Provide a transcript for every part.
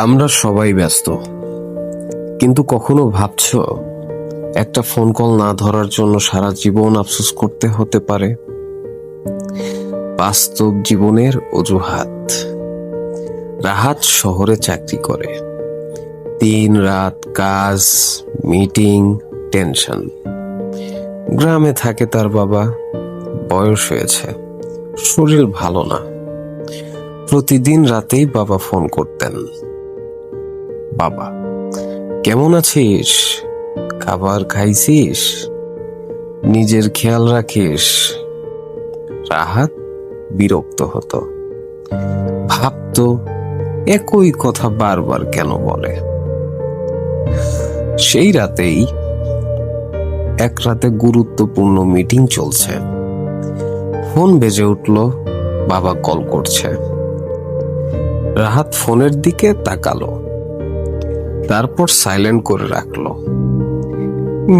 আমরা সবাই ব্যস্ত, কিন্তু কখনো ভাবছো একটা ফোন কল না ধরার জন্য সারা জীবন আফসোস করতে হতে পারে? বাস্তব জীবনের অজুহাত। রাহাত শহরে চাকরি করে, দিন রাত কাজ, মিটিং, টেনশন। গ্রামে থাকে তার বাবা, বয়স হয়েছে, শরীর ভালো না। প্রতিদিন রাতেই বাবা ফোন করতেন। বাবা, কেমন আছিস? খাবার খাইছিস? নিজের খেয়াল রাখিস? রাহাত বিরক্ত হতো, ভাবতো একই কথা বারবার কেন বলে। সেই রাতেই এক রাতে গুরুত্বপূর্ণ মিটিং চলছে, ফোন বেজে উঠল, বাবা কল করছে। রাহাত ফোনের দিকে তাকালো, তারপর সাইলেন্ট করে রাখলো।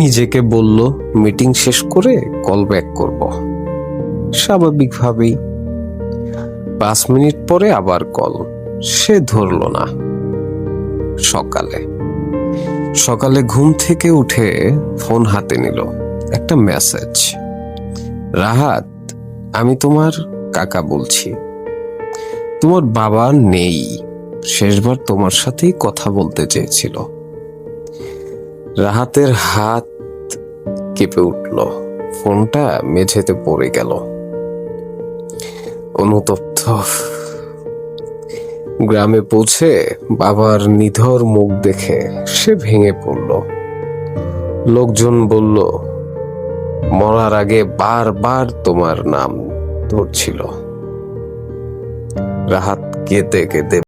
নিজেকে বলল মিটিং শেষ করে কল ব্যাক করব। স্বাভাবিকভাবেই 5 মিনিট পরে আবার কল, সে ধরলো না। সকালে ঘুম থেকে উঠে ফোন হাতে নিল, একটা মেসেজ। রাহাত, আমি তোমার কাকা বলছি। তোমার বাবা নেই, শেষবার তোমার সাথেই কথা বলতে চেয়েছিল। রাহাতের হাত কেঁপে উঠল, ফোনটা মেঝেতে পড়ে গেল। অনুতপ্ত। গ্রামে পৌঁছে বাবার নিথর মুখ দেখে সে ভেঙে পড়ল। লোকজন বলল, মরার আগে বারবার তোমার নাম ধরছিল। রাহাত কেঁদে কেঁদে